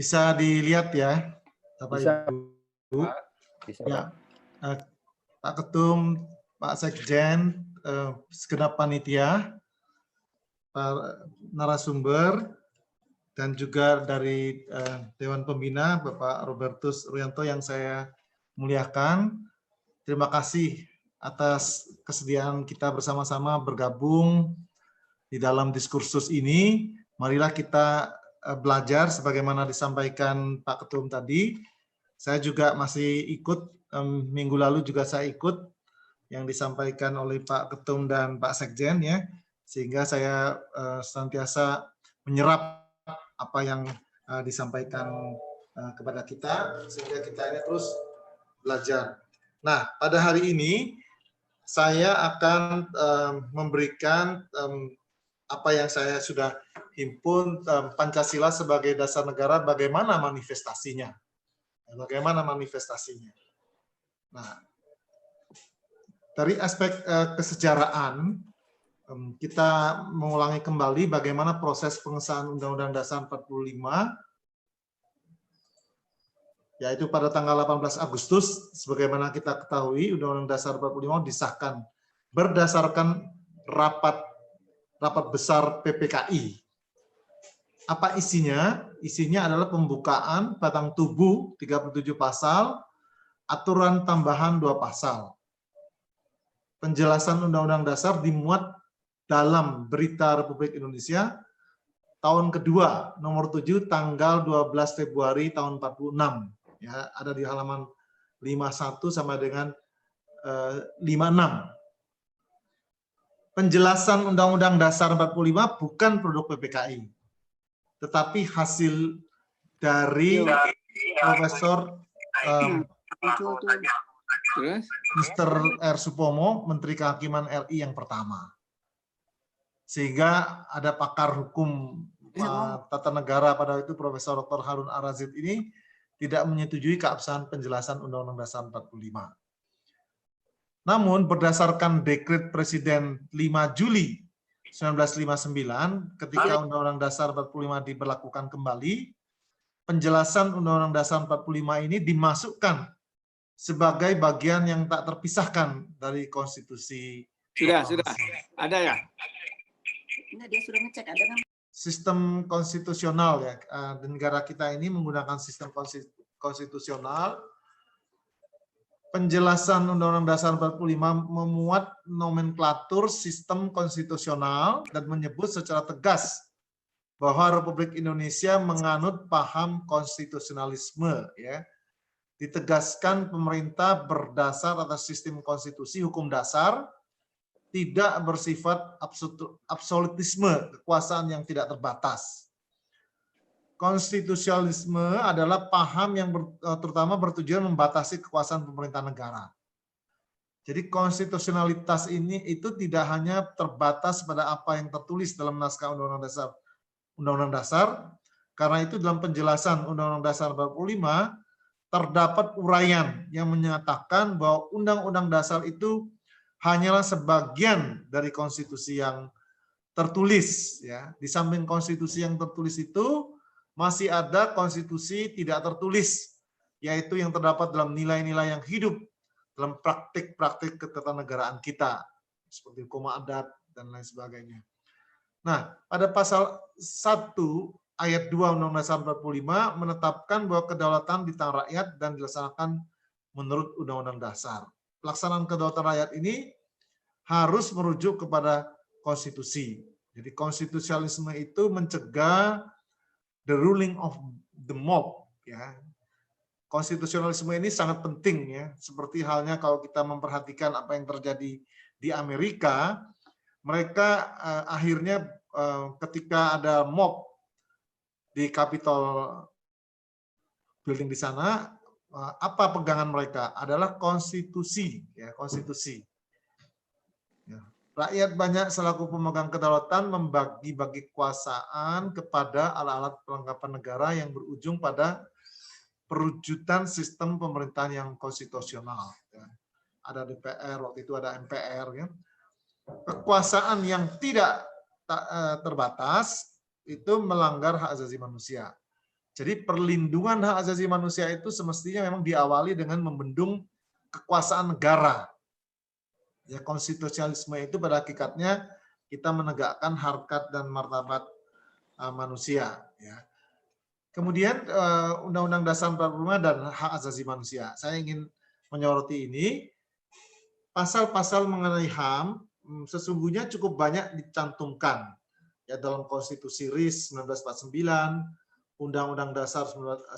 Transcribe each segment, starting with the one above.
Bisa dilihat ya, Bapak Bisa, Ibu. Pak. Bisa, Ya, Pak. Pak Ketum, Pak Sekjen, segenap panitia, para narasumber, dan juga dari Dewan Pembina, Bapak Robertus Rianto yang saya muliakan. Terima kasih atas kesediaan kita bersama-sama bergabung di dalam diskursus ini. Marilah kita belajar sebagaimana disampaikan Pak Ketum tadi. Saya juga masih ikut, minggu lalu juga saya ikut yang disampaikan oleh Pak Ketum dan Pak Sekjen ya, sehingga saya senantiasa menyerap apa yang disampaikan kepada kita, sehingga kita ini terus belajar. Nah, pada hari ini saya akan memberikan apa yang saya sudah himpun, Pancasila sebagai dasar negara, bagaimana manifestasinya. Bagaimana manifestasinya. Nah, dari aspek kesejaraan, kita mengulangi kembali bagaimana proses pengesahan Undang-Undang Dasar 45, yaitu pada tanggal 18 Agustus, sebagaimana kita ketahui, Undang-Undang Dasar 45 disahkan berdasarkan rapat besar PPKI. Apa isinya? Isinya adalah pembukaan batang tubuh 37 pasal, aturan tambahan 2 pasal. Penjelasan Undang-Undang Dasar dimuat dalam Berita Republik Indonesia tahun kedua nomor 7 tanggal 12 Februari tahun 46, ya, ada di halaman 51 sama dengan 56. Penjelasan Undang-Undang Dasar 45 bukan produk PPKI, tetapi hasil dari Profesor Mr. R. Supomo, Menteri Kehakiman RI yang pertama. Sehingga ada pakar hukum tata negara pada itu, Profesor Dr. Harun Ar-Rasyid ini tidak menyetujui keabsahan penjelasan Undang-Undang Dasar 45. Namun berdasarkan Dekret Presiden 5 Juli 1959, ketika Undang-Undang Dasar 45 diberlakukan kembali, penjelasan Undang-Undang Dasar 45 ini dimasukkan sebagai bagian yang tak terpisahkan dari konstitusi. Sudah. Ada ya? Nah, dia sudah ngecek ada kan? Sistem konstitusional ya, di negara kita ini menggunakan sistem konstitusional. Penjelasan Undang-Undang Dasar 45 memuat nomenklatur sistem konstitusional dan menyebut secara tegas bahwa Republik Indonesia menganut paham konstitusionalisme, ya. Ditegaskan pemerintah berdasar atas sistem konstitusi hukum dasar, tidak bersifat absolutisme, kekuasaan yang tidak terbatas. Konstitusionalisme adalah paham yang terutama bertujuan membatasi kekuasaan pemerintah negara. Jadi konstitusionalitas ini itu tidak hanya terbatas pada apa yang tertulis dalam naskah Undang-Undang Dasar, karena itu dalam penjelasan Undang-Undang Dasar 45 terdapat uraian yang menyatakan bahwa Undang-Undang Dasar itu hanyalah sebagian dari konstitusi yang tertulis, ya. Di samping konstitusi yang tertulis itu masih ada konstitusi tidak tertulis, yaitu yang terdapat dalam nilai-nilai yang hidup dalam praktik-praktik ketatanegaraan kita, seperti hukum adat dan lain sebagainya. Nah, pada pasal 1 ayat 2 Undang-Undang Dasar 45 menetapkan bahwa kedaulatan di tangan rakyat dan dilaksanakan menurut Undang-Undang Dasar. Pelaksanaan kedaulatan rakyat ini harus merujuk kepada konstitusi. Jadi konstitusionalisme itu mencegah the ruling of the mob, ya. Konstitusionalisme ini sangat penting, ya. Seperti halnya kalau kita memperhatikan apa yang terjadi di Amerika, mereka akhirnya ketika ada mob di Capitol building di sana, apa pegangan mereka? Adalah konstitusi, ya, konstitusi. Ya. Rakyat banyak selaku pemegang kedaulatan membagi-bagi kekuasaan kepada alat-alat perlengkapan negara yang berujung pada perwujudan sistem pemerintahan yang konstitusional. Ya. Ada DPR, waktu itu ada MPR. Ya. Kekuasaan yang tidak terbatas itu melanggar hak asasi manusia. Jadi perlindungan hak asasi manusia itu semestinya memang diawali dengan membendung kekuasaan negara. Ya, konstitusionalisme itu pada hakikatnya kita menegakkan harkat dan martabat manusia. Ya. Kemudian Undang-Undang Dasar 45 dan hak asasi manusia. Saya ingin menyoroti ini. Pasal-pasal mengenai HAM sesungguhnya cukup banyak dicantumkan ya dalam Konstitusi RIS 1949, Undang-Undang Dasar 1950,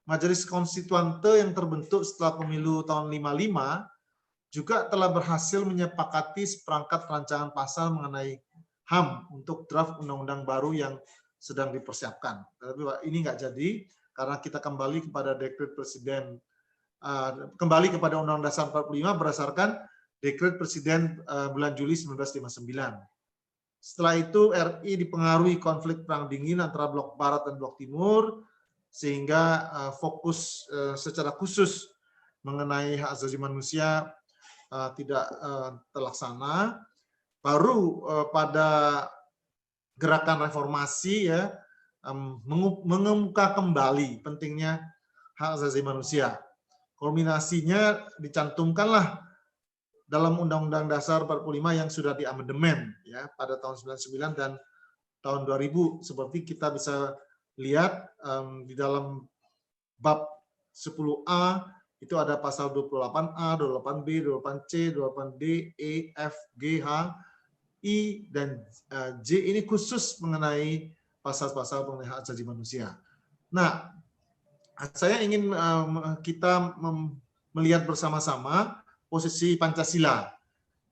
Majelis Konstituante yang terbentuk setelah pemilu tahun 55 juga telah berhasil menyepakati seperangkat rancangan pasal mengenai HAM untuk draft undang-undang baru yang sedang dipersiapkan. Tapi ini nggak jadi karena kita kembali kepada dekret Presiden, kembali kepada Undang-Undang Dasar 45 berdasarkan dekret Presiden bulan Juli 1959. Setelah itu RI dipengaruhi konflik perang dingin antara blok barat dan blok timur, sehingga fokus secara khusus mengenai hak asasi manusia tidak terlaksana. Baru pada gerakan reformasi ya mengemuka kembali pentingnya hak asasi manusia. Kulminasinya dicantumkanlah dalam Undang-Undang Dasar 45 yang sudah diamandemen ya pada tahun 99 dan tahun 2000, seperti kita bisa lihat di dalam bab 10A itu ada pasal 28A, 28B, 28C, 28D, E, F, G, H, I, dan J ini khusus mengenai pasal-pasal mengenai hak asasi manusia. Nah, saya ingin kita melihat bersama-sama posisi Pancasila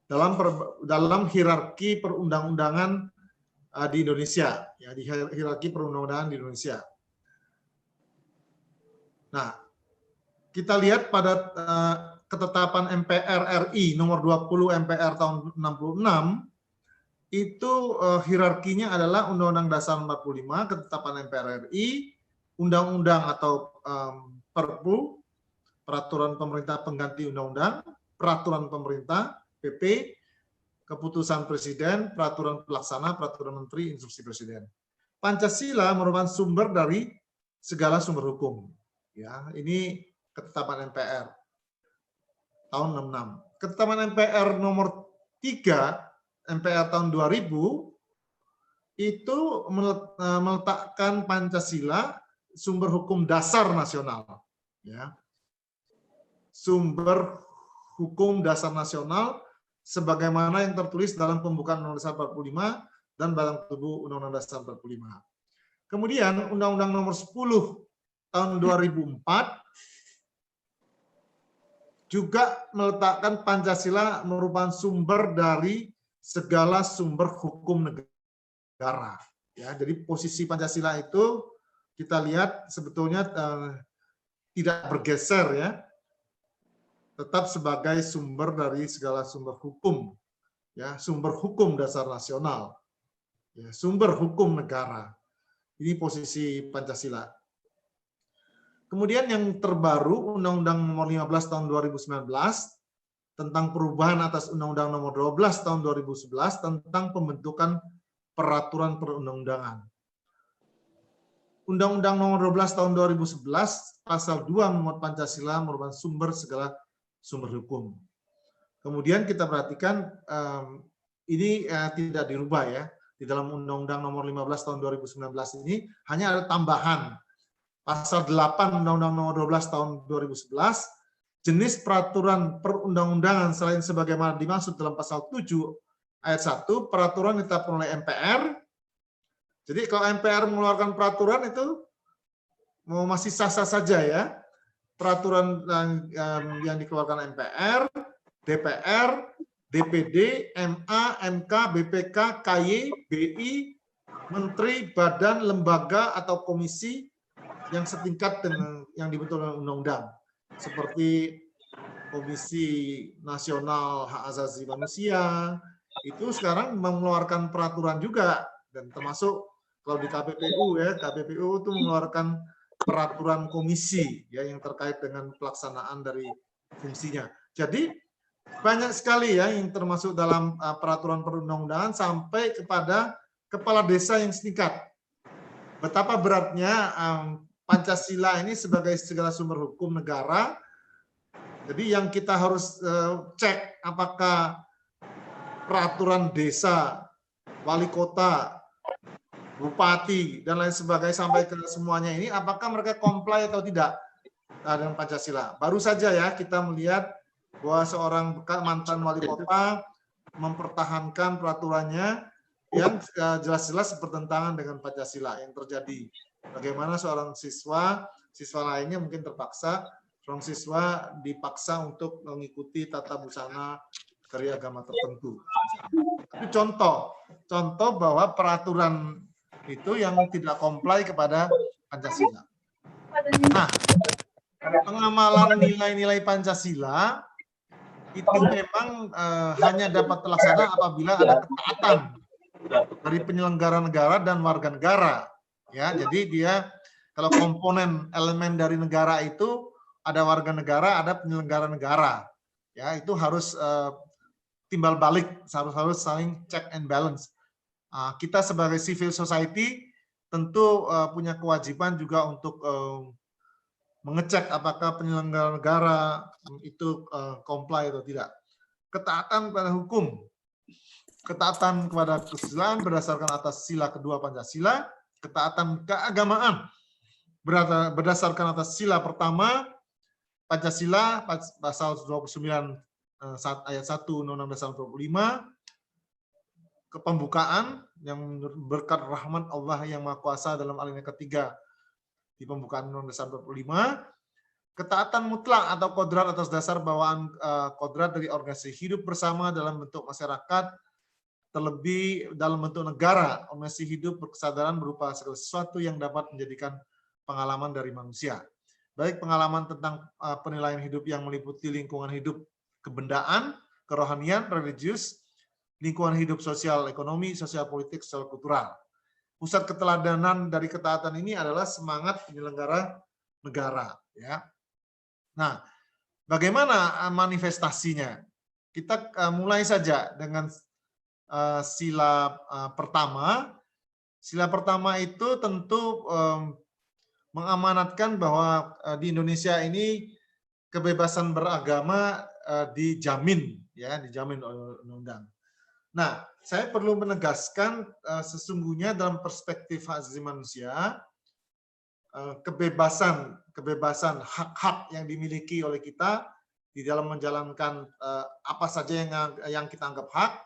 dalam hierarki perundang-undangan di Indonesia, ya, di hierarki perundang-undangan di Indonesia. Nah, kita lihat pada ketetapan MPR RI nomor 20 MPR tahun 66 itu hierarkinya adalah Undang-Undang Dasar 45, ketetapan MPR RI, undang-undang atau Perpu, peraturan pemerintah pengganti undang-undang, peraturan pemerintah PP, keputusan presiden, peraturan pelaksana, peraturan menteri, instruksi presiden. Pancasila merupakan sumber dari segala sumber hukum. Ya, ini ketetapan MPR tahun 66. Ketetapan MPR nomor 3 MPR tahun 2000 itu meletakkan Pancasila sumber hukum dasar nasional. Ya. Sumber hukum dasar nasional sebagaimana yang tertulis dalam pembukaan Undang-Undang Dasar 45 dan Batang Tubuh Undang-Undang Dasar 45. Kemudian Undang-Undang Nomor 10 tahun 2004 juga meletakkan Pancasila merupakan sumber dari segala sumber hukum negara. Ya, jadi posisi Pancasila itu kita lihat sebetulnya tidak bergeser ya, tetap sebagai sumber dari segala sumber hukum, ya, sumber hukum dasar nasional, ya, sumber hukum negara. Ini posisi Pancasila. Kemudian yang terbaru Undang-Undang Nomor 15 Tahun 2019 tentang perubahan atas Undang-Undang Nomor 12 Tahun 2011 tentang pembentukan peraturan perundang-undangan. Undang-Undang Nomor 12 Tahun 2011 Pasal 2 memuat Pancasila merupakan sumber segala sumber hukum. Kemudian kita perhatikan ini tidak dirubah ya. Di dalam Undang-Undang Nomor 15 Tahun 2019 ini hanya ada tambahan Pasal 8 Undang-Undang Nomor 12 Tahun 2011, jenis peraturan perundang-undangan selain sebagaimana dimaksud dalam Pasal 7 Ayat 1, peraturan ditetapkan oleh MPR. Jadi kalau MPR mengeluarkan peraturan itu masih sah-sah saja ya. Peraturan yang dikeluarkan MPR, DPR, DPD, MA, MK, BPK, KY, BI, menteri, badan, lembaga, atau komisi yang setingkat dengan yang dibentuk oleh undang-undang, seperti Komisi Nasional Hak Asasi Manusia, itu sekarang mengeluarkan peraturan juga, dan termasuk kalau di KPPU ya, KPPU itu mengeluarkan peraturan komisi ya yang terkait dengan pelaksanaan dari fungsinya. Jadi banyak sekali ya yang termasuk dalam peraturan perundang-undangan sampai kepada kepala desa yang setingkat. betapa beratnya Pancasila ini sebagai segala sumber hukum negara. Jadi yang kita harus cek apakah peraturan desa, wali kota, bupati, dan lain sebagainya sampai ke semuanya ini, apakah mereka comply atau tidak dengan Pancasila. Baru saja ya kita melihat bahwa seorang mantan wali kota mempertahankan peraturannya yang jelas-jelas bertentangan dengan Pancasila yang terjadi. Bagaimana seorang siswa lainnya mungkin terpaksa, seorang siswa dipaksa untuk mengikuti tata busana karya agama tertentu. Itu contoh bahwa peraturan itu yang tidak comply kepada Pancasila. Nah, pengamalan nilai-nilai Pancasila itu memang hanya dapat terlaksana apabila ada ketaatan dari penyelenggara negara dan warga negara. Ya, jadi dia kalau komponen elemen dari negara itu ada warga negara, ada penyelenggara negara. Ya, itu harus timbal balik, harus saling check and balance. Kita sebagai civil society tentu punya kewajiban juga untuk mengecek apakah penyelenggara negara itu comply atau tidak. Ketaatan pada hukum, ketaatan kepada kesusilaan berdasarkan atas sila kedua Pancasila, ketaatan keagamaan berdasarkan atas sila pertama Pancasila pasal 29 ayat 1 Undang-Undang Dasar 45, kepembukaan yang berkat rahmat Allah yang Maha Kuasa dalam alinea ketiga di pembukaan Undang-Undang Dasar 45, ketaatan mutlak atau kodrat atas dasar bawaan kodrat dari organisasi hidup bersama dalam bentuk masyarakat, terlebih dalam bentuk negara. Organisasi hidup berkesadaran berupa segala sesuatu yang dapat menjadikan pengalaman dari manusia. Baik pengalaman tentang penilaian hidup yang meliputi lingkungan hidup kebendaan, kerohanian, religius, lingkungan hidup sosial, ekonomi, sosial politik, sosial kultural. Pusat keteladanan dari ketaatan ini adalah semangat penyelenggara negara. Ya. Nah, bagaimana manifestasinya? Kita mulai saja dengan sila pertama. Sila pertama itu tentu mengamanatkan bahwa di Indonesia ini kebebasan beragama dijamin, ya, dijamin oleh undang-undang. Nah, saya perlu menegaskan sesungguhnya dalam perspektif hak asasi manusia, kebebasan hak-hak yang dimiliki oleh kita di dalam menjalankan apa saja yang kita anggap hak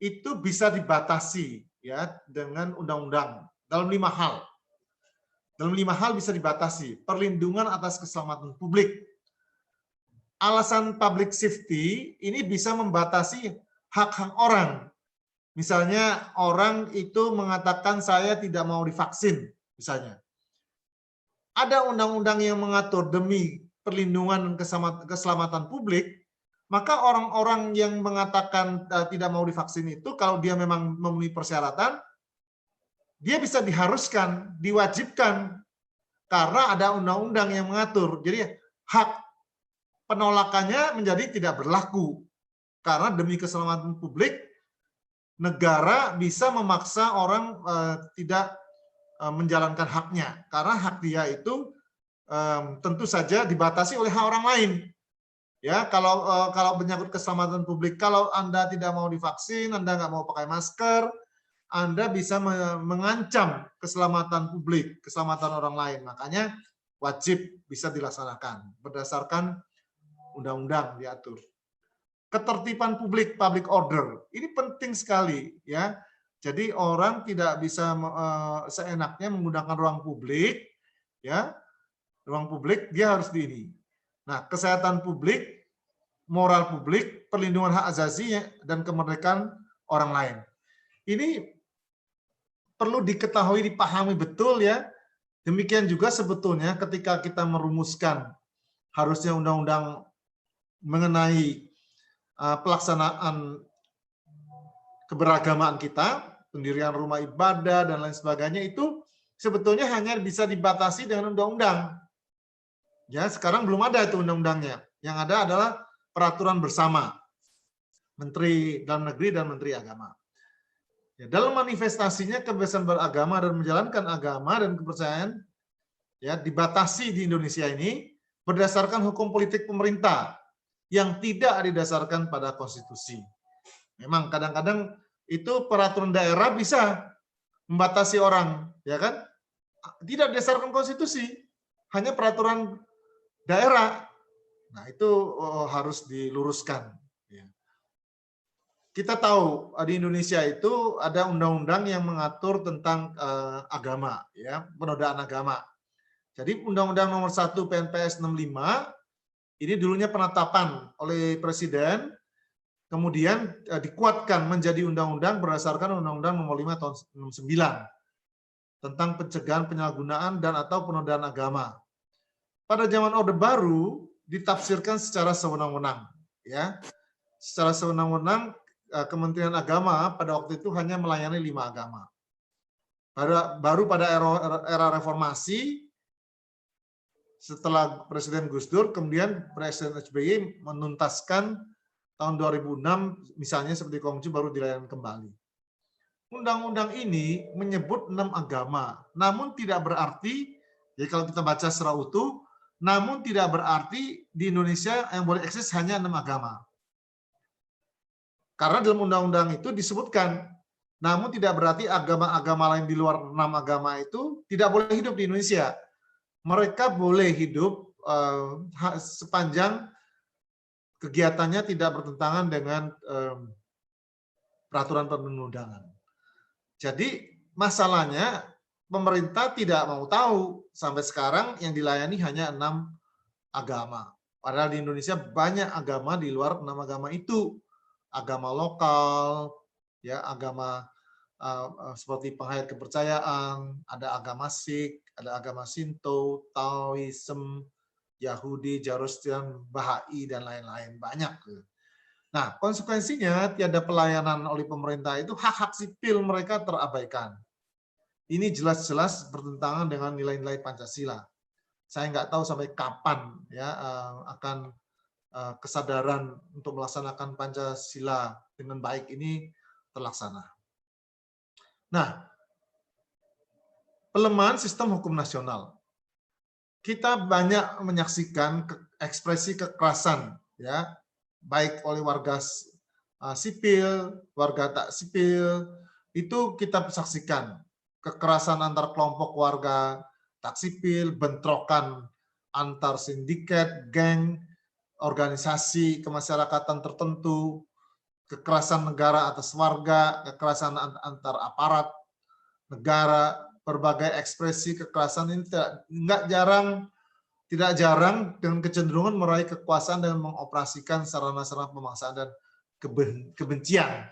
itu bisa dibatasi ya dengan undang-undang dalam 5 hal. Dalam 5 hal bisa dibatasi. Perlindungan atas keselamatan publik. Alasan public safety ini bisa membatasi hak-hak orang. Misalnya orang itu mengatakan saya tidak mau divaksin, misalnya. Ada undang-undang yang mengatur demi perlindungan keselamatan publik, maka orang-orang yang mengatakan tidak mau divaksin itu, kalau dia memang memenuhi persyaratan, dia bisa diharuskan, diwajibkan, karena ada undang-undang yang mengatur. Jadi hak penolakannya menjadi tidak berlaku. Karena demi keselamatan publik, negara bisa memaksa orang tidak menjalankan haknya. Karena hak dia itu tentu saja dibatasi oleh hak orang lain. Ya, kalau menyangkut keselamatan publik, kalau Anda tidak mau divaksin, Anda nggak mau pakai masker, Anda bisa mengancam keselamatan publik, keselamatan orang lain. Makanya wajib bisa dilaksanakan berdasarkan undang-undang diatur. Ketertiban publik, public order, ini penting sekali, ya. Jadi orang tidak bisa seenaknya menggunakan ruang publik, ya. Ruang publik dia harus di ini. Nah, kesehatan publik, moral publik, perlindungan hak asasi dan kemerdekaan orang lain. Ini perlu diketahui, dipahami betul, ya. Demikian juga sebetulnya ketika kita merumuskan harusnya undang-undang mengenai pelaksanaan keberagaman kita, pendirian rumah ibadah dan lain sebagainya, itu sebetulnya hanya bisa dibatasi dengan undang-undang. Ya, sekarang belum ada itu undang-undangnya. Yang ada adalah peraturan bersama Menteri Dalam Negeri dan Menteri Agama. Ya, dalam manifestasinya kebebasan beragama dan menjalankan agama dan kepercayaan ya dibatasi di Indonesia ini berdasarkan hukum politik pemerintah yang tidak didasarkan pada konstitusi. Memang kadang-kadang itu peraturan daerah bisa membatasi orang, ya kan? Tidak berdasarkan konstitusi, hanya peraturan daerah. Nah, itu harus diluruskan. Kita tahu di Indonesia itu ada undang-undang yang mengatur tentang agama, ya, penodaan agama. Jadi Undang-Undang Nomor 1 PNPS 65 ini dulunya penetapan oleh Presiden, kemudian dikuatkan menjadi undang-undang berdasarkan Undang-Undang Nomor 5 tahun 69 tentang pencegahan penyalahgunaan dan atau penodaan agama. Pada zaman Orde Baru ditafsirkan secara sewenang-wenang, ya, secara sewenang-wenang. Kementerian Agama pada waktu itu hanya melayani 5 agama. Baru pada era reformasi, setelah Presiden Gus Dur, kemudian Presiden SBY menuntaskan tahun 2006, misalnya seperti Konghucu baru dilayani kembali. Undang-undang ini menyebut 6 agama, namun tidak berarti, ya kalau kita baca secara utuh, namun tidak berarti di Indonesia yang boleh eksis hanya 6 agama. Karena dalam undang-undang itu disebutkan, namun tidak berarti agama-agama lain di luar 6 agama itu tidak boleh hidup di Indonesia. Mereka boleh hidup sepanjang kegiatannya tidak bertentangan dengan peraturan perundang-undangan. Jadi masalahnya pemerintah tidak mau tahu, sampai sekarang yang dilayani hanya 6 agama. Padahal di Indonesia banyak agama di luar 6 agama itu. Agama lokal, ya, agama seperti penghayat kepercayaan, ada agama Sikh, ada agama Shinto, Taoism, Yahudi, Zoroastrian, Bahai, dan lain-lain, banyak. Nah, konsekuensinya tiada pelayanan oleh pemerintah itu hak-hak sipil mereka terabaikan. Ini jelas-jelas bertentangan dengan nilai-nilai Pancasila. Saya nggak tahu sampai kapan ya akan kesadaran untuk melaksanakan Pancasila dengan baik ini terlaksana. Nah, pelemahan sistem hukum nasional. Kita banyak menyaksikan ekspresi kekerasan, ya, baik oleh warga sipil, warga tak sipil, itu kita saksikan. Kekerasan antar kelompok warga tak sipil, bentrokan antar sindikat, geng, organisasi kemasyarakatan tertentu, kekerasan negara atas warga, kekerasan antar aparat negara, berbagai ekspresi kekerasan ini tidak jarang dengan kecenderungan meraih kekuasaan dan mengoperasikan sarana-sarana pemaksaan dan kebencian,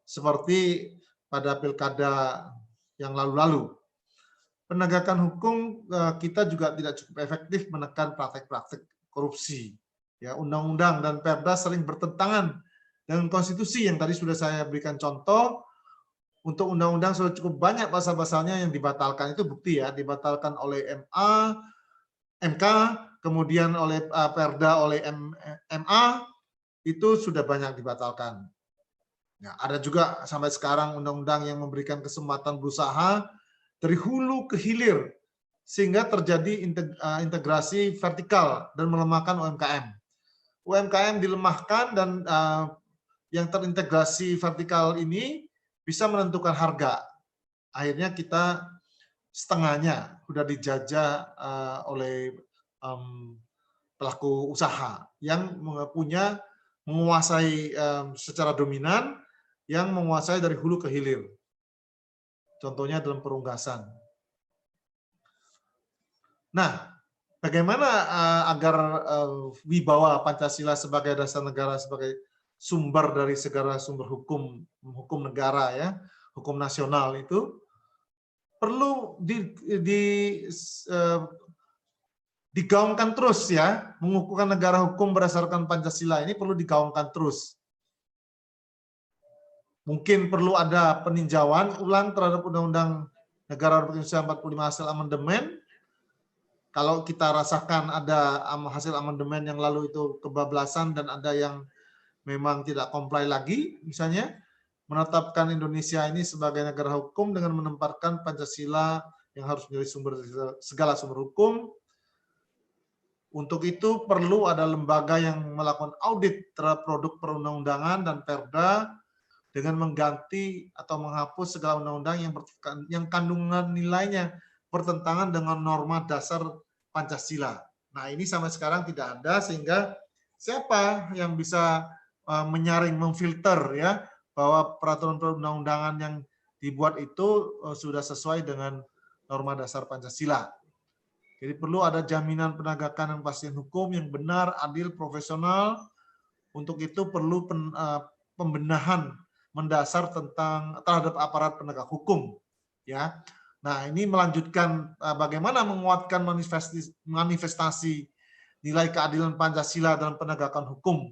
seperti pada pilkada yang lalu-lalu. Penegakan hukum kita juga tidak cukup efektif menekan praktek-praktek korupsi. Ya, undang-undang dan perda sering bertentangan dengan konstitusi yang tadi sudah saya berikan contoh. Untuk undang-undang sudah cukup banyak pasal-pasalnya yang dibatalkan, itu bukti ya, dibatalkan oleh MK, kemudian oleh perda oleh MA, itu sudah banyak dibatalkan. Ya, ada juga sampai sekarang undang-undang yang memberikan kesempatan berusaha dari hulu ke hilir sehingga terjadi integrasi vertikal dan melemahkan UMKM. UMKM dilemahkan dan yang terintegrasi vertikal ini bisa menentukan harga. Akhirnya kita setengahnya sudah dijajah oleh pelaku usaha yang menguasai secara dominan, yang menguasai dari hulu ke hilir. Contohnya dalam perunggasan. Nah, bagaimana agar wibawa Pancasila sebagai dasar negara, sebagai sumber dari segala sumber hukum negara, ya, hukum nasional itu perlu digaungkan terus, ya, mengukuhkan negara hukum berdasarkan Pancasila ini perlu digaungkan terus. Mungkin perlu ada peninjauan ulang terhadap Undang-Undang Negara Republik Indonesia 45 hasil amandemen. Kalau kita rasakan ada hasil amandemen yang lalu itu kebablasan dan ada yang memang tidak comply lagi, misalnya, menetapkan Indonesia ini sebagai negara hukum dengan menempatkan Pancasila yang harus menjadi sumber segala sumber hukum. Untuk itu perlu ada lembaga yang melakukan audit terhadap produk perundang-undangan dan perda dengan mengganti atau menghapus segala undang-undang yang kandungan nilainya bertentangan dengan norma dasar Pancasila. Nah, ini sampai sekarang tidak ada, sehingga siapa yang bisa menyaring, memfilter ya bahwa peraturan perundang-undangan yang dibuat itu sudah sesuai dengan norma dasar Pancasila. Jadi perlu ada jaminan penegakan dan kepastian hukum yang benar, adil, profesional. Untuk itu perlu pembenahan mendasar terhadap aparat penegak hukum. Ya, nah ini melanjutkan bagaimana menguatkan manifestasi nilai keadilan Pancasila dalam penegakan hukum.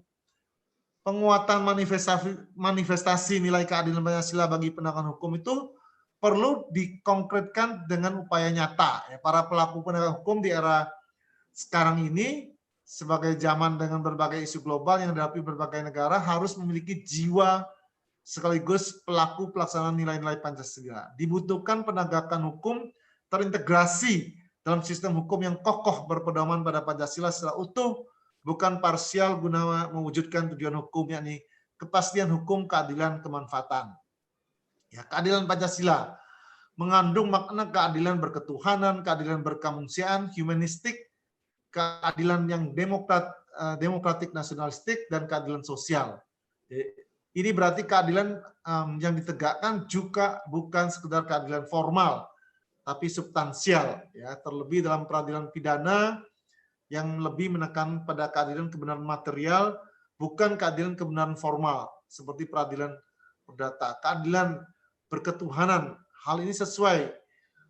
Penguatan manifestasi nilai keadilan Pancasila bagi penegakan hukum itu perlu dikonkretkan dengan upaya nyata. Para pelaku penegak hukum di era sekarang ini, sebagai zaman dengan berbagai isu global yang dihadapi berbagai negara, harus memiliki jiwa sekaligus pelaku pelaksanaan nilai-nilai Pancasila. Dibutuhkan penegakan hukum terintegrasi dalam sistem hukum yang kokoh berpedoman pada Pancasila secara utuh, bukan parsial guna mewujudkan tujuan hukum, yakni kepastian hukum, keadilan, kemanfaatan. Ya, keadilan Pancasila mengandung makna keadilan berketuhanan, keadilan berkemanusiaan, humanistik, keadilan yang demokratik nasionalistik, dan keadilan sosial. Ini berarti keadilan yang ditegakkan juga bukan sekedar keadilan formal, tapi substansial. Ya, terlebih dalam peradilan pidana yang lebih menekan pada keadilan kebenaran material, bukan keadilan kebenaran formal, seperti peradilan perdata. Keadilan berketuhanan, hal ini sesuai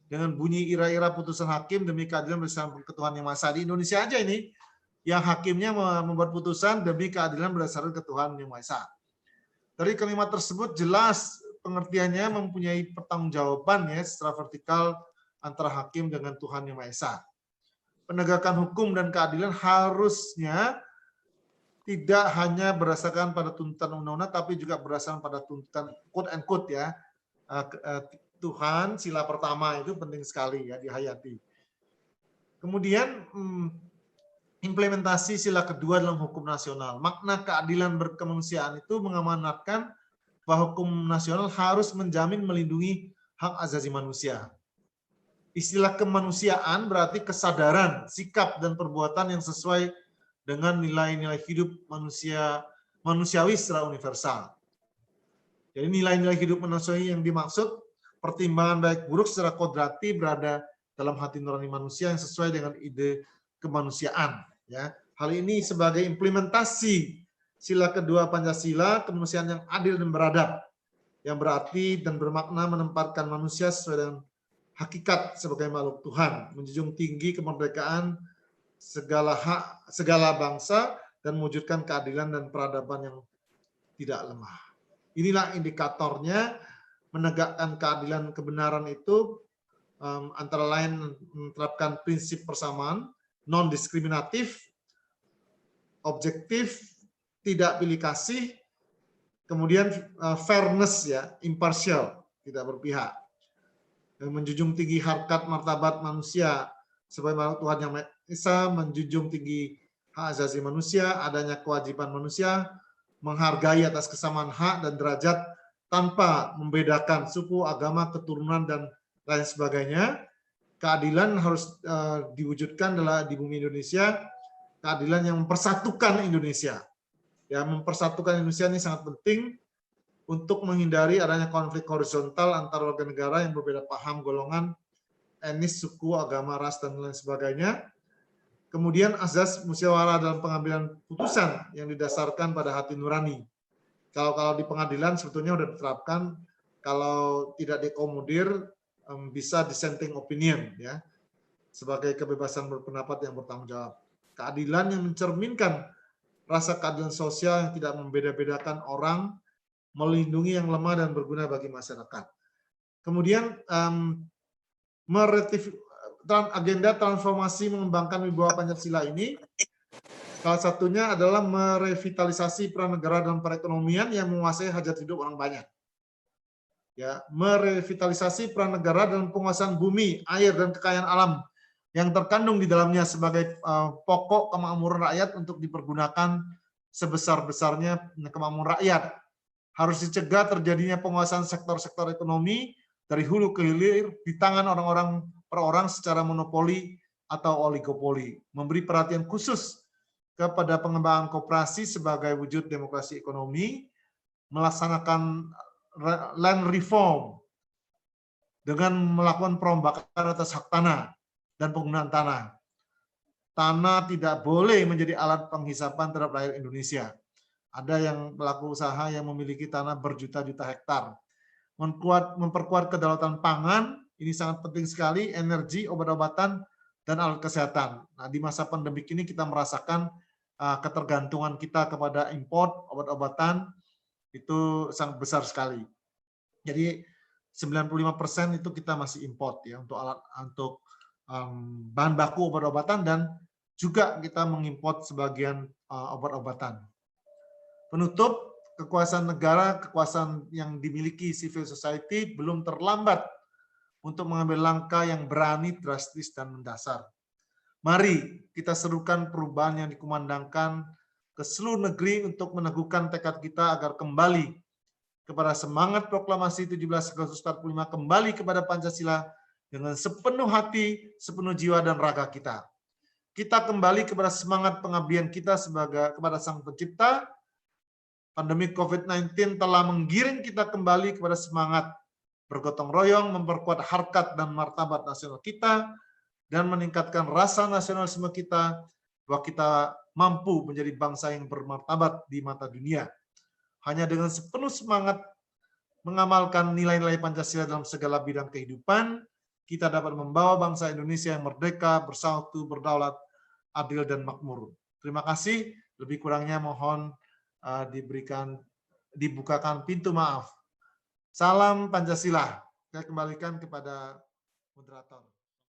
dengan bunyi ira-ira putusan hakim demi keadilan berdasarkan ketuhanan yang Maha Esa. Di Indonesia aja ini, yang hakimnya membuat putusan demi keadilan berdasarkan ketuhanan yang Maha Esa. Dari kalimat tersebut jelas pengertiannya mempunyai pertanggungjawaban ya secara vertikal antara hakim dengan Tuhan yang Maha Esa. Penegakan hukum dan keadilan harusnya tidak hanya berdasarkan pada tuntutan undang-undang, tapi juga berdasarkan pada tuntutan quote and quote ya. Tuhan, sila pertama itu penting sekali ya dihayati. Kemudian implementasi sila kedua dalam hukum nasional. Makna keadilan berkemanusiaan itu mengamanatkan bahwa hukum nasional harus menjamin melindungi hak asasi manusia. Istilah kemanusiaan berarti kesadaran, sikap, dan perbuatan yang sesuai dengan nilai-nilai hidup manusiawi secara universal. Jadi nilai-nilai hidup manusiawi yang dimaksud pertimbangan baik buruk secara kodrati berada dalam hati nurani manusia yang sesuai dengan ide kemanusiaan. Ya, hal ini sebagai implementasi sila kedua Pancasila, kemanusiaan yang adil dan beradab, yang berarti dan bermakna menempatkan manusia sesuai dengan hakikat sebagai makhluk Tuhan, menjunjung tinggi kemerdekaan segala hak, segala bangsa, dan mewujudkan keadilan dan peradaban yang tidak lemah. Inilah indikatornya menegakkan keadilan kebenaran itu, antara lain menerapkan prinsip persamaan, non-diskriminatif, objektif, tidak pilih kasih, kemudian fairness ya, impartial, tidak berpihak, menjunjung tinggi harkat martabat manusia sebagai makhluk Tuhan yang Maha Esa, menjunjung tinggi hak asasi manusia, adanya kewajiban manusia, menghargai atas kesamaan hak dan derajat tanpa membedakan suku, agama, keturunan, dan lain sebagainya. Keadilan harus diwujudkan di bumi Indonesia, keadilan yang mempersatukan Indonesia. Ya, mempersatukan Indonesia ini sangat penting untuk menghindari adanya konflik horizontal antar warga negara yang berbeda paham, golongan, etnis, suku, agama, ras, dan lain sebagainya. Kemudian azas musyawarah dalam pengambilan putusan yang didasarkan pada hati nurani. Kalau di pengadilan sebetulnya sudah diterapkan, kalau tidak dikomodir bisa dissenting opinion ya, sebagai kebebasan berpendapat yang bertanggung jawab. Keadilan yang mencerminkan rasa keadilan sosial yang tidak membeda-bedakan orang, melindungi yang lemah dan berguna bagi masyarakat. Kemudian agenda transformasi mengembangkan wibawa Pancasila ini, salah satunya adalah merevitalisasi peran negara dalam perekonomian yang menguasai hajat hidup orang banyak. ya, merevitalisasi peran negara dalam penguasaan bumi, air, dan kekayaan alam yang terkandung di dalamnya sebagai pokok kemakmuran rakyat untuk dipergunakan sebesar-besarnya kemakmuran rakyat. Harus dicegah terjadinya penguasaan sektor-sektor ekonomi dari hulu ke hilir di tangan orang-orang per orang secara monopoli atau oligopoli. Memberi perhatian khusus kepada pengembangan koperasi sebagai wujud demokrasi ekonomi, melaksanakan land reform dengan melakukan perombakan atas hak tanah dan penggunaan tanah. Tanah tidak boleh menjadi alat penghisapan terhadap rakyat Indonesia. Ada yang pelaku usaha yang memiliki tanah berjuta-juta hektar. Memperkuat kedaulatan pangan, ini sangat penting sekali, energi, obat-obatan, dan alat kesehatan. Nah, di masa pandemik ini kita merasakan ketergantungan kita kepada import obat-obatan itu sangat besar sekali. Jadi 95% itu kita masih import ya untuk bahan baku obat-obatan, dan juga kita mengimport sebagian obat-obatan. Penutup, kekuasaan negara, kekuasaan yang dimiliki civil society belum terlambat untuk mengambil langkah yang berani, drastis, dan mendasar. Mari kita serukan perubahan yang dikumandangkan ke seluruh negeri untuk meneguhkan tekad kita agar kembali kepada semangat proklamasi 17 Agustus 45, kembali kepada Pancasila dengan sepenuh hati, sepenuh jiwa dan raga kita. Kita kembali kepada semangat pengabdian kita kepada Sang Pencipta. Pandemi COVID-19 telah menggiring kita kembali kepada semangat bergotong royong, memperkuat harkat dan martabat nasional kita, dan meningkatkan rasa nasionalisme kita, bahwa kita mampu menjadi bangsa yang bermartabat di mata dunia. Hanya dengan sepenuh semangat mengamalkan nilai-nilai Pancasila dalam segala bidang kehidupan, kita dapat membawa bangsa Indonesia yang merdeka, bersatu, berdaulat, adil, dan makmur. Terima kasih. Lebih kurangnya mohon dibukakan pintu maaf. Salam Pancasila. Saya kembalikan kepada moderator.